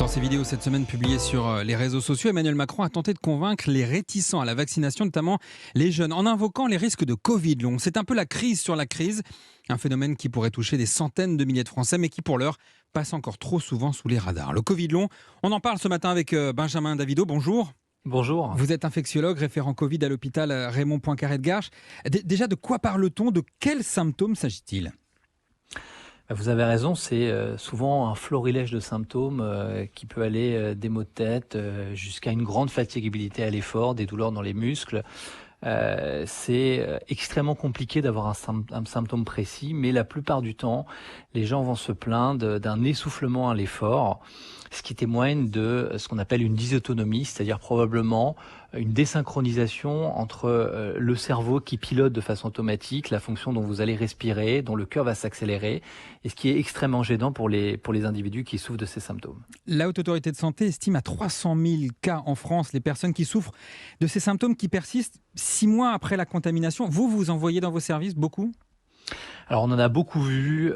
ces vidéos cette semaine publiées sur les réseaux sociaux, Emmanuel Macron a tenté de convaincre les réticents à la vaccination, notamment les jeunes, en invoquant les risques de Covid long. C'est un peu la crise sur la crise, un phénomène qui pourrait toucher des centaines de milliers de Français, mais qui pour l'heure passe encore trop souvent sous les radars. Le Covid long, on en parle ce matin avec Benjamin Davido. Bonjour. Bonjour. Vous êtes infectiologue, référent Covid à l'hôpital Raymond Poincaré de Garches. Déjà, de quoi parle-t-on? De quels symptômes s'agit-il? Vous avez raison, c'est souvent un florilège de symptômes qui peut aller des maux de tête jusqu'à une grande fatigabilité à l'effort, des douleurs dans les muscles. C'est extrêmement compliqué d'avoir un symptôme précis, mais la plupart du temps, les gens vont se plaindre d'un essoufflement à l'effort, ce qui témoigne de ce qu'on appelle une dysautonomie, c'est-à-dire probablement une désynchronisation entre le cerveau qui pilote de façon automatique la fonction dont vous allez respirer, dont le cœur va s'accélérer, et ce qui est extrêmement gênant pour les individus qui souffrent de ces symptômes. La Haute Autorité de Santé estime à 300 000 cas en France les personnes qui souffrent de ces symptômes qui persistent 6 mois après la contamination. Vous en voyez dans vos services beaucoup ? Alors on en a beaucoup vu,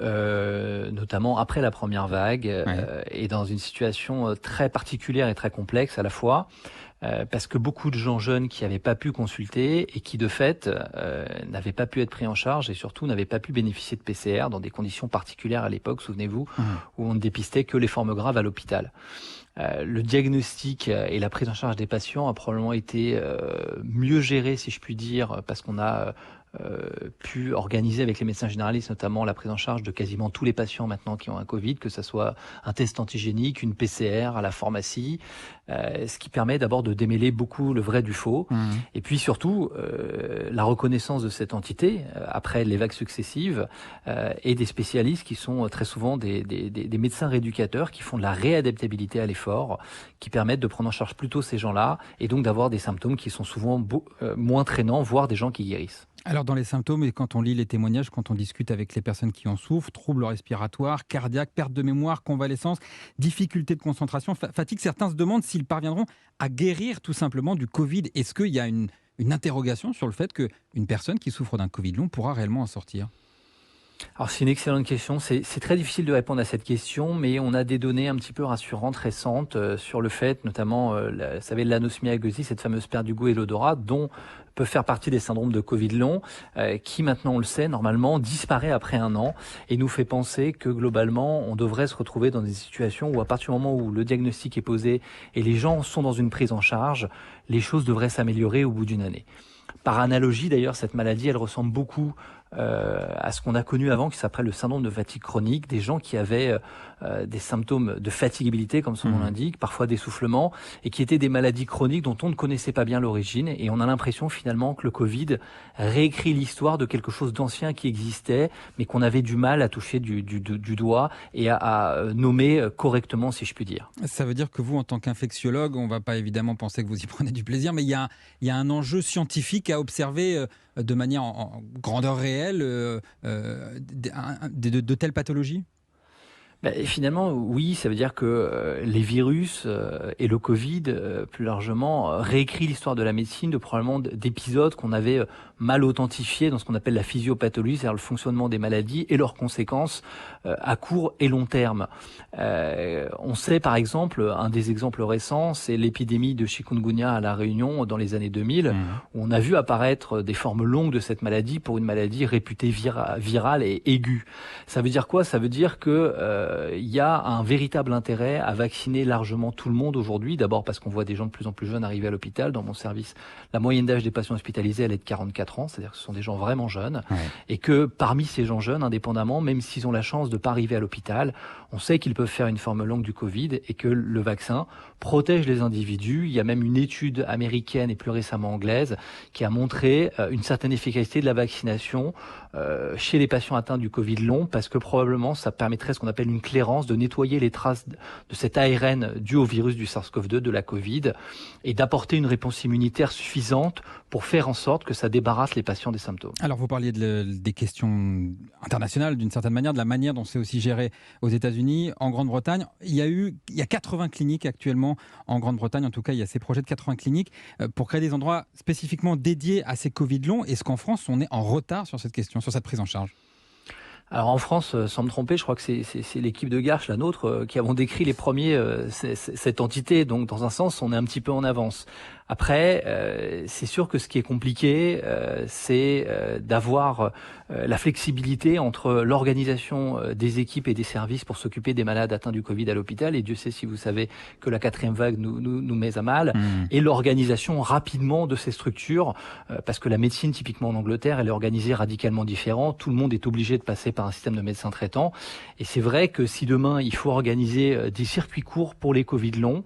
notamment après la première vague, et dans une situation très particulière et très complexe à la fois, parce que beaucoup de gens jeunes qui n'avaient pas pu consulter et qui de fait n'avaient pas pu être pris en charge et surtout n'avaient pas pu bénéficier de PCR dans des conditions particulières à l'époque, souvenez-vous, où on ne dépistait que les formes graves à l'hôpital. Le diagnostic et la prise en charge des patients a probablement été mieux géré, si je puis dire, parce qu'on a pu organiser avec les médecins généralistes notamment la prise en charge de quasiment tous les patients maintenant qui ont un Covid, que ce soit un test antigénique, une PCR à la pharmacie, ce qui permet d'abord de démêler beaucoup le vrai du faux, et puis surtout la reconnaissance de cette entité après les vagues successives et des spécialistes qui sont très souvent des médecins rééducateurs qui font de la réadaptabilité à l'effort, qui permettent de prendre en charge plutôt ces gens-là et donc d'avoir des symptômes qui sont souvent moins traînants, voire des gens qui guérissent. Alors dans les symptômes, et quand on lit les témoignages, quand on discute avec les personnes qui en souffrent, troubles respiratoires, cardiaques, perte de mémoire, convalescence, difficultés de concentration, fatigue, certains se demandent s'ils parviendront à guérir tout simplement du Covid. Est-ce qu'il y a une interrogation sur le fait qu'une personne qui souffre d'un Covid long pourra réellement en sortir ? Alors c'est une excellente question, c'est très difficile de répondre à cette question, mais on a des données un petit peu rassurantes récentes sur le fait, notamment, vous savez, l'anosmie agudosis, cette fameuse perte du goût et l'odorat, dont peuvent faire partie des syndromes de Covid long, qui maintenant, on le sait, normalement, disparaît après 1 an et nous fait penser que globalement, on devrait se retrouver dans des situations où à partir du moment où le diagnostic est posé et les gens sont dans une prise en charge, les choses devraient s'améliorer au bout d'1 année. Par analogie, d'ailleurs, cette maladie, elle ressemble beaucoup à ce qu'on a connu avant, qui s'appelle le syndrome de fatigue chronique, des gens qui avaient des symptômes de fatigabilité, comme son nom l'indique, parfois d'essoufflement, et qui étaient des maladies chroniques dont on ne connaissait pas bien l'origine. Et on a l'impression finalement que le Covid réécrit l'histoire de quelque chose d'ancien qui existait, mais qu'on avait du mal à toucher du doigt et à nommer correctement, si je puis dire. Ça veut dire que vous, en tant qu'infectiologue, on ne va pas évidemment penser que vous y prenez du plaisir, mais il y a un enjeu scientifique à observer de manière en grandeur réelle de telles pathologies ? Finalement, oui, ça veut dire que les virus et le Covid, plus largement, réécrit l'histoire de la médecine, de probablement d'épisodes qu'on avait mal authentifiés dans ce qu'on appelle la physiopathologie, c'est-à-dire le fonctionnement des maladies et leurs conséquences à court et long terme. On sait par exemple, un des exemples récents, c'est l'épidémie de chikungunya à La Réunion dans les années 2000, où on a vu apparaître des formes longues de cette maladie pour une maladie réputée virale et aiguë. Ça veut dire quoi ? Ça veut dire que il y a un véritable intérêt à vacciner largement tout le monde aujourd'hui. D'abord parce qu'on voit des gens de plus en plus jeunes arriver à l'hôpital. Dans mon service, la moyenne d'âge des patients hospitalisés, elle est de 44 ans, c'est-à-dire que ce sont des gens vraiment jeunes. Et que parmi ces gens jeunes, indépendamment, même s'ils ont la chance de ne pas arriver à l'hôpital, on sait qu'ils peuvent faire une forme longue du Covid et que le vaccin protège les individus. Il y a même une étude américaine et plus récemment anglaise qui a montré une certaine efficacité de la vaccination chez les patients atteints du Covid long, parce que probablement ça permettrait ce qu'on appelle une clairance, de nettoyer les traces de cet ARN dû au virus du SARS-CoV-2, de la Covid, et d'apporter une réponse immunitaire suffisante pour faire en sorte que ça débarrasse les patients des symptômes. Alors vous parliez des questions internationales d'une certaine manière, de la manière dont c'est aussi géré aux États-Unis, en Grande-Bretagne. Il y a 80 cliniques actuellement en Grande-Bretagne, en tout cas il y a ces projets de 80 cliniques pour créer des endroits spécifiquement dédiés à ces Covid longs. Est-ce qu'en France on est en retard sur cette question, sur cette prise en charge ? Alors en France, sans me tromper, je crois que c'est l'équipe de Garches, la nôtre, qui avons décrit les premiers cette entité. Donc dans un sens, on est un petit peu en avance. Après, c'est sûr que ce qui est compliqué, c'est d'avoir la flexibilité entre l'organisation des équipes et des services pour s'occuper des malades atteints du Covid à l'hôpital. Et Dieu sait si vous savez que la quatrième vague nous met à mal. Mmh. Et l'organisation rapidement de ces structures, parce que la médecine, typiquement en Angleterre, elle est organisée radicalement différent. Tout le monde est obligé de passer par un système de médecins traitants. Et c'est vrai que si demain, il faut organiser des circuits courts pour les Covid longs,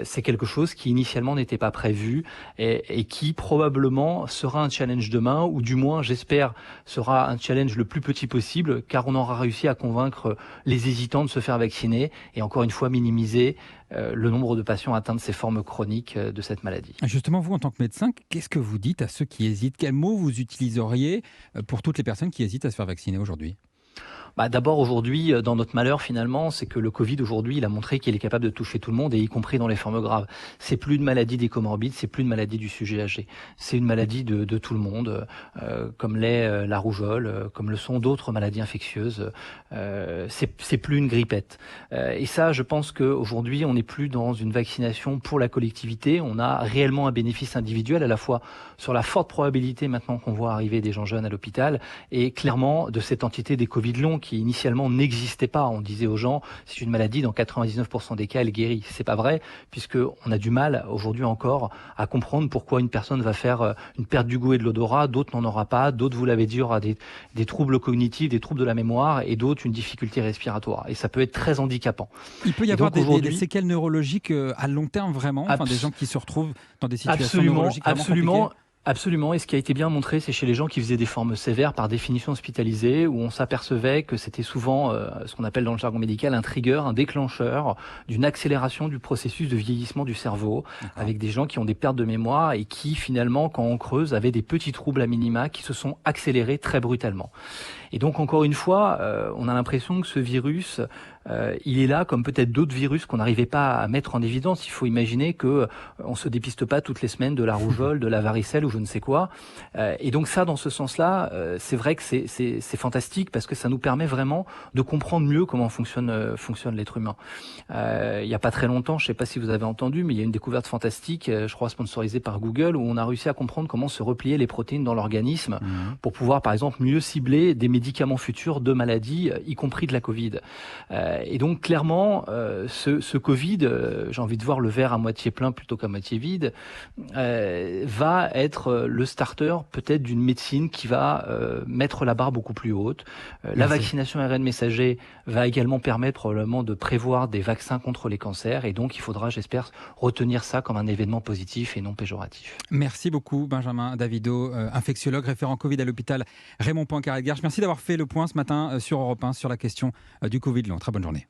c'est quelque chose qui initialement n'était pas prévu et qui probablement sera un challenge demain, ou du moins, j'espère, sera un challenge le plus petit possible, car on aura réussi à convaincre les hésitants de se faire vacciner et encore une fois minimiser le nombre de patients atteints de ces formes chroniques de cette maladie. Justement, vous, en tant que médecin, qu'est-ce que vous dites à ceux qui hésitent? Quels mots vous utiliseriez pour toutes les personnes qui hésitent à se faire vacciner aujourd'hui? D'abord aujourd'hui, dans notre malheur finalement, c'est que le Covid aujourd'hui, il a montré qu'il est capable de toucher tout le monde, et y compris dans les formes graves. C'est plus une maladie des comorbides, c'est plus une maladie du sujet âgé. C'est une maladie de tout le monde, comme l'est la rougeole, comme le sont d'autres maladies infectieuses. C'est plus une grippette. Et ça, je pense qu'aujourd'hui, on n'est plus dans une vaccination pour la collectivité. On a réellement un bénéfice individuel, à la fois sur la forte probabilité maintenant qu'on voit arriver des gens jeunes à l'hôpital, et clairement de cette entité des Covid longs qui initialement n'existait pas. On disait aux gens, c'est une maladie, dans 99% des cas, elle guérit. C'est pas vrai, puisque on a du mal aujourd'hui encore à comprendre pourquoi une personne va faire une perte du goût et de l'odorat, d'autres n'en aura pas, d'autres, vous l'avez dit, aura des troubles cognitifs, des troubles de la mémoire, et d'autres une difficulté respiratoire. Et ça peut être très handicapant. Il peut y avoir des séquelles neurologiques à long terme, vraiment, enfin, des gens qui se retrouvent dans des situations neurologiques vraiment compliquées. Absolument, et ce qui a été bien montré, c'est chez les gens qui faisaient des formes sévères, par définition hospitalisées, où on s'apercevait que c'était souvent ce qu'on appelle dans le jargon médical un trigger, un déclencheur d'une accélération du processus de vieillissement du cerveau, avec des gens qui ont des pertes de mémoire et qui finalement, quand on creuse, avaient des petits troubles à minima qui se sont accélérés très brutalement. Et donc encore une fois, on a l'impression que ce virus, il est là comme peut-être d'autres virus qu'on n'arrivait pas à mettre en évidence. Il faut imaginer que on se dépiste pas toutes les semaines de la rougeole, de la varicelle ou je ne sais quoi. Et donc ça, dans ce sens-là, c'est vrai que c'est fantastique, parce que ça nous permet vraiment de comprendre mieux comment fonctionne l'être humain. Il y a pas très longtemps, je sais pas si vous avez entendu, mais il y a une découverte fantastique, je crois sponsorisée par Google, où on a réussi à comprendre comment se replier les protéines dans l'organisme pour pouvoir, par exemple, mieux cibler des médicaments futurs de maladies, y compris de la Covid. Et donc clairement, ce Covid, j'ai envie de voir le verre à moitié plein plutôt qu'à moitié vide, va être le starter peut-être d'une médecine qui va mettre la barre beaucoup plus haute. La vaccination ARN messager va également permettre probablement de prévoir des vaccins contre les cancers, et donc il faudra, j'espère, retenir ça comme un événement positif et non péjoratif. Merci beaucoup Benjamin Davido, infectiologue, référent Covid à l'hôpital Raymond Poincaré de Garches. Merci d'avoir fait le point ce matin sur Europe 1 sur la question du Covid long. Très bonne journée.